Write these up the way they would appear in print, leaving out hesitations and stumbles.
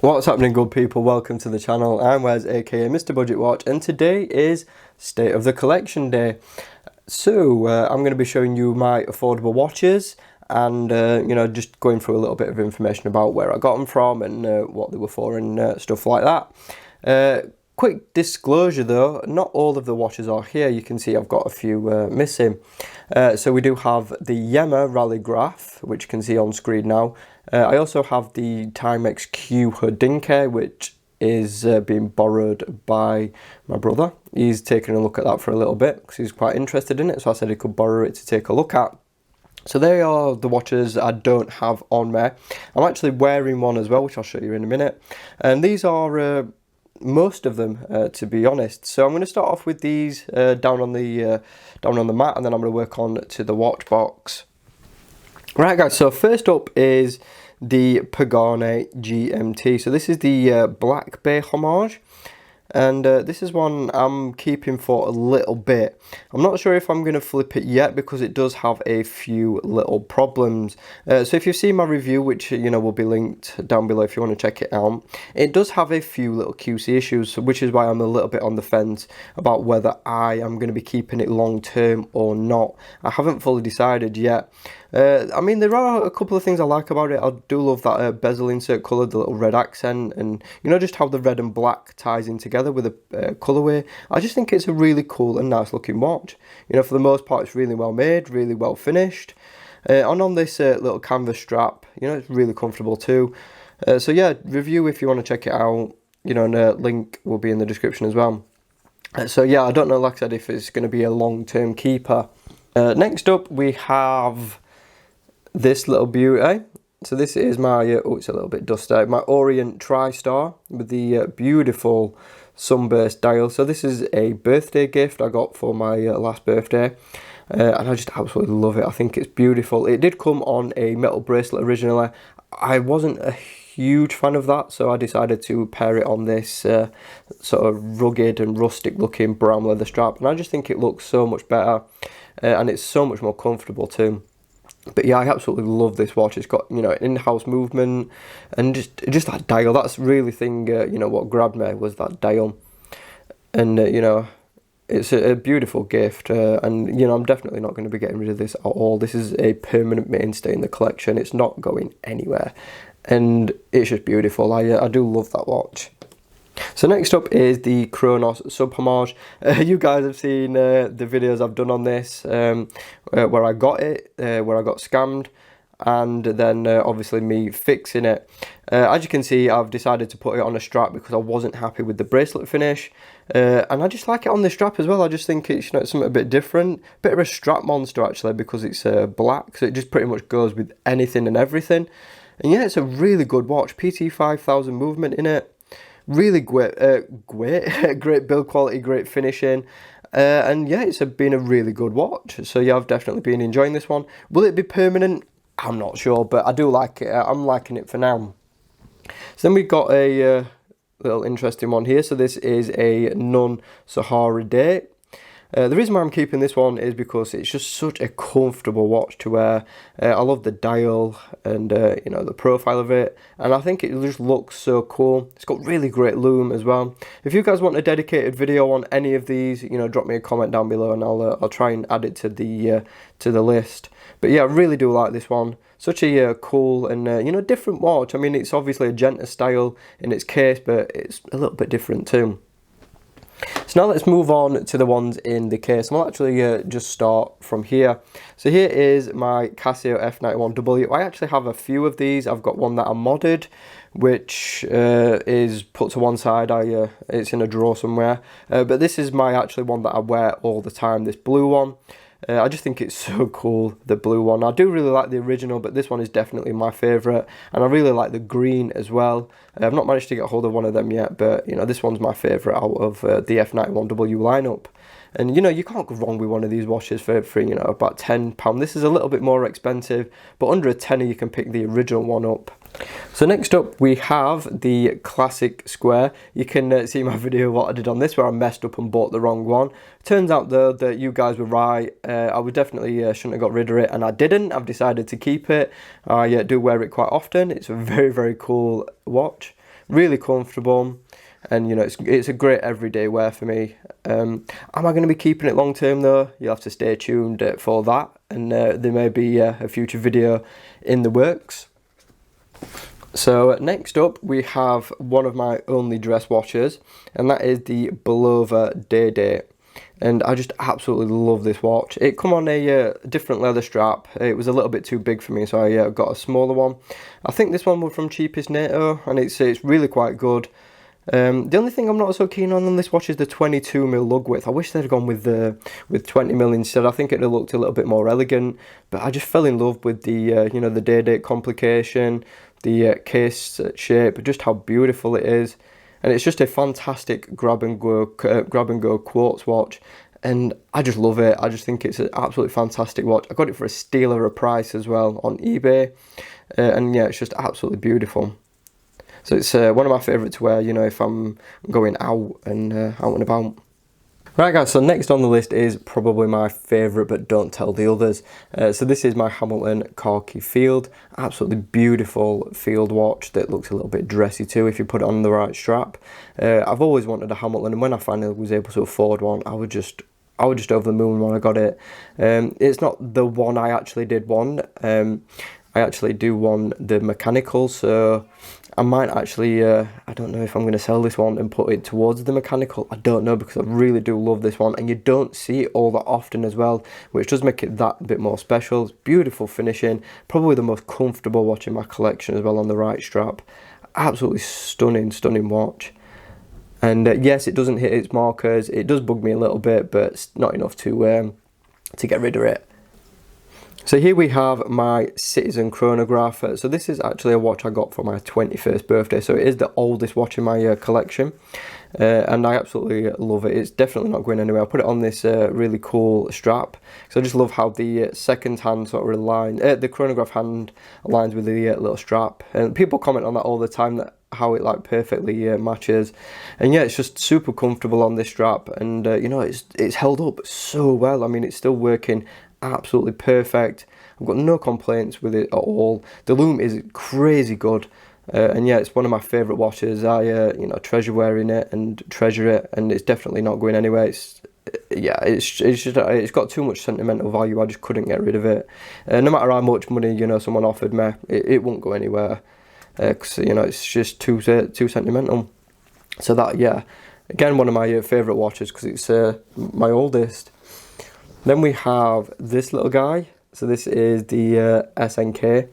What's happening, good people? Welcome to the channel. I'm Wes, aka Mr. Budget Watch, and today is State of the Collection Day. So I'm going to be showing you my affordable watches and just going through a little bit of information about where I got them from and what they were for and stuff like that. Quick disclosure though, not all of the watches are here. You can see I've got a few missing. So we do have the Yema Rallygraph, which you can see on screen now. I also have the Timex Q Hodinke, which is being borrowed by my brother. He's taking a look at that for a little bit because he's quite interested in it, so I said he could borrow it to take a look at. So they are the watches I don't have on me. I'm actually wearing one as well, which I'll show you in a minute. And these are most of them, to be honest. So I'm going to start off with these down on the mat, and then I'm going to work on to the watch box. Right guys, so first up is the Patek GMT. So this is the Black Bay Homage, and this is one I'm keeping for a little bit. I'm not sure if I'm going to flip it yet because it does have a few little problems. So if you've seen my review, which will be linked down below if you want to check it out, it does have a few little QC issues, which is why I'm a little bit on the fence about whether I am going to be keeping it long term or not. I haven't fully decided yet. I mean, there are a couple of things I like about it. I do love that bezel insert colour, the little red accent, and just how the red and black ties in together with the colourway. I just think it's a really cool and nice looking watch. For the most part, it's really well made, really well finished. And on this little canvas strap, it's really comfortable too. So yeah, review if you want to check it out, and a link will be in the description as well. So yeah, I don't know, like I said, if it's going to be a long-term keeper. Next up, we have this little beauty. So this is my it's a little bit dusty, my Orient TriStar with the beautiful sunburst dial. So this is a birthday gift I got for my last birthday, and I just absolutely love it. I think it's beautiful. It did come on a metal bracelet originally. I wasn't a huge fan of that, so I decided to pair it on this sort of rugged and rustic looking brown leather strap, and I just think it looks so much better, and it's so much more comfortable too. But yeah, I absolutely love this watch. It's got in-house movement and just that dial. That's really thing what grabbed me was that dial, and it's a beautiful gift, and I'm definitely not going to be getting rid of this at all. This is a permanent mainstay in the collection. It's not going anywhere, and it's just beautiful. I do love that watch. So next up is the Kronos Subhomage. You guys have seen the videos I've done on this, where I got it, where I got scammed, and then obviously me fixing it. As you can see, I've decided to put it on a strap because I wasn't happy with the bracelet finish, and I just like it on the strap as well. I just think it's it's something a bit different, bit of a strap monster actually, because it's black, so it just pretty much goes with anything and everything. And yeah, it's a really good watch. PT 5000 movement in it. Really great build quality, great finishing, and yeah, it's been a really good watch. So yeah, I've definitely been enjoying this one. Will it be permanent? I'm not sure, but I do like it. I'm liking it for now. So then we've got a little interesting one here. So this is a non-Sahara date. The reason why I'm keeping this one is because it's just such a comfortable watch to wear. I love the dial and the profile of it, and I think it just looks so cool. It's got really great lume as well. If you guys want a dedicated video on any of these, drop me a comment down below, and I'll try and add it to the list. But yeah, I really do like this one. Such a cool and different watch. I mean, it's obviously a Genta style in its case, but it's a little bit different too. So now let's move on to the ones in the case, and we'll actually just start from here. So here is my Casio F91W. I actually have a few of these. I've got one that I modded, which is put to one side. It's in a drawer somewhere. But this is my actually one that I wear all the time, this blue one. I just think it's so cool, the blue one. I do really like the original, but this one is definitely my favourite, and I really like the green as well. I've not managed to get hold of one of them yet, but this one's my favourite out of the F91W lineup. And you can't go wrong with one of these watches for about £10. This is a little bit more expensive, but under a tenner you can pick the original one up. So next up we have the classic square. You can see my video what I did on this, where I messed up and bought the wrong one. Turns out though that you guys were right. I would definitely shouldn't have got rid of it, and I didn't. I've decided to keep it. I do wear it quite often. It's a very, very cool watch really comfortable, and you know, it's a great everyday wear for me. Am I going to be keeping it long term though? You'll have to stay tuned for that, and there may be a future video in the works. So next up we have one of my only dress watches, and that is the Bulova Day Date. And I just absolutely love this watch. It come on a different leather strap. It was a little bit too big for me, so I got a smaller one. I think this one was from Cheapest NATO, and it's really quite good. The only thing I'm not so keen on this watch is the 22mm lug width. I wish they'd gone with 20mm instead. I think it'd have looked a little bit more elegant. But I just fell in love with the you know, the Day Date complication, the case shape, just how beautiful it is. And it's just a fantastic grab and go quartz watch, and I just love it. I just think it's an absolutely fantastic watch. I got it for a steal of a price as well on eBay, and yeah, it's just absolutely beautiful. So it's one of my favourite to wear, you know, if I'm going out and about. Right guys, so next on the list is probably my favourite, but don't tell the others. So this is my Hamilton Corky Field. Absolutely beautiful field watch that looks a little bit dressy too if you put it on the right strap. I've always wanted a Hamilton, and when I finally was able to afford one, I was just over the moon when I got it. It's not the one I actually did want. I actually do want the mechanical, so I might actually, I don't know if I'm going to sell this one and put it towards the mechanical. I don't know, because I really do love this one, and you don't see it all that often as well, which does make it that bit more special. It's beautiful finishing, probably the most comfortable watch in my collection as well on the right strap. Absolutely stunning watch. And yes, it doesn't hit its markers. It does bug me a little bit, but it's not enough to get rid of it. So here we have my Citizen Chronograph. So this is actually a watch I got for my 21st birthday. So it is the oldest watch in my collection. And I absolutely love it. It's definitely not going anywhere. I put it on this really cool strap. So I just love how the second hand sort of the chronograph hand aligns with the little strap. And people comment on that all the time, that how it like perfectly matches. And yeah, it's just super comfortable on this strap. And you know, it's held up so well. I mean, it's still working absolutely perfect. I've got no complaints with it at all. The loom is crazy good, and yeah, it's one of my favourite watches. I you know, treasure wearing it and treasure it, and it's definitely not going anywhere. It's got too much sentimental value. I just couldn't get rid of it. No matter how much money, you know, someone offered me, it won't go anywhere, because you know, it's just too sentimental. So that, yeah, again, one of my favourite watches, because it's my oldest. Then we have this little guy. So this is the SNK.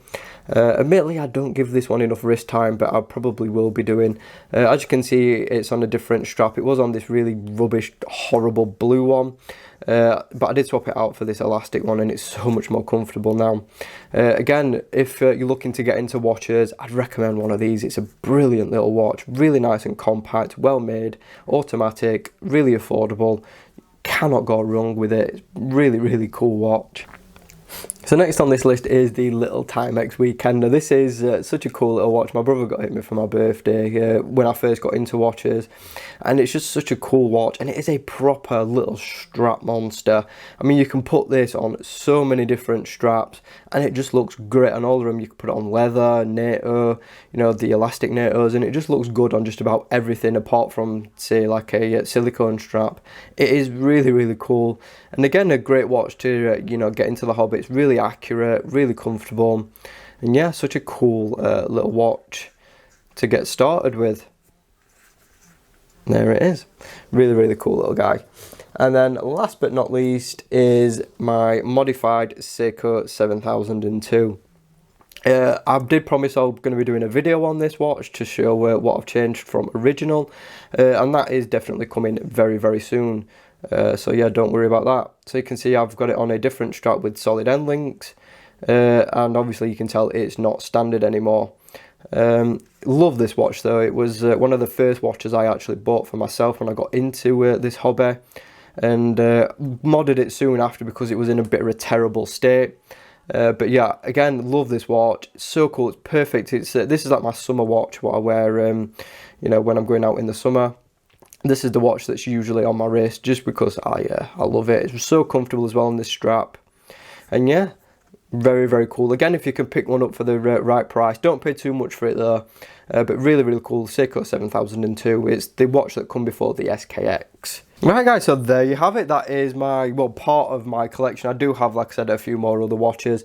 Admittedly, I don't give this one enough wrist time, but I probably will be doing. As you can see, it's on a different strap. It was on this really rubbish, horrible blue one. But I did swap it out for this elastic one, and it's so much more comfortable now. Again, if you're looking to get into watches, I'd recommend one of these. It's a brilliant little watch, really nice and compact, well made, automatic, really affordable. Cannot go wrong with it. It's really cool watch. So next on this list is the little Timex Weekend. Now this is such a cool little watch. My brother got it me for my birthday when I first got into watches, and it's just such a cool watch, and it is a proper little strap monster. I mean, you can put this on so many different straps, and it just looks great on all of them. You can put it on leather, NATO, you know, the elastic NATOs, and it just looks good on just about everything apart from, say, like a silicone strap. It is really cool, and again, a great watch to you know, get into the hobby. It's really accurate, really comfortable, and yeah, such a cool little watch to get started with. There it is, really cool little guy. And then last but not least is my modified Seiko 7002. I did promise I was going to be doing a video on this watch to show what I've changed from original, and that is definitely coming very soon. So yeah, don't worry about that. So you can see I've got it on a different strap with solid end links, and obviously you can tell it's not standard anymore. Love this watch though. It was one of the first watches I actually bought for myself when I got into this hobby, and modded it soon after because it was in a bit of a terrible state. But yeah, again, love this watch. It's so cool. It's perfect. It's this is like my summer watch, what I wear you know, when I'm going out in the summer. This is the watch that's usually on my wrist, just because I love it. It's so comfortable as well on this strap. And yeah, Very, very cool. Again, if you can pick one up for the right price, don't pay too much for it though. But really, really cool. Seiko 7002. It's the watch that come before the SKX. Right guys, so there you have it. That is my, well, part of my collection. I do have, like I said, a few more other watches.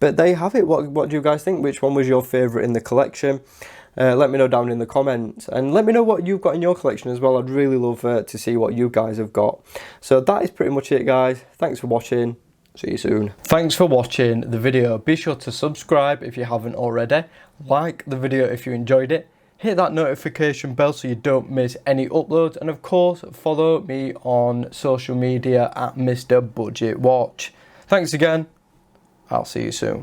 But there you have it. What do you guys think? Which one was your favourite in the collection? Let me know down in the comments, and let me know what you've got in your collection as well. I'd really love to see what you guys have got. So that is pretty much it, guys. Thanks for watching. See you soon. Thanks for watching the video. Be sure to subscribe if you haven't already. Like the video if you enjoyed it. Hit that notification bell so you don't miss any uploads. And of course, follow me on social media at Mr. Budget Watch. Thanks again. I'll see you soon.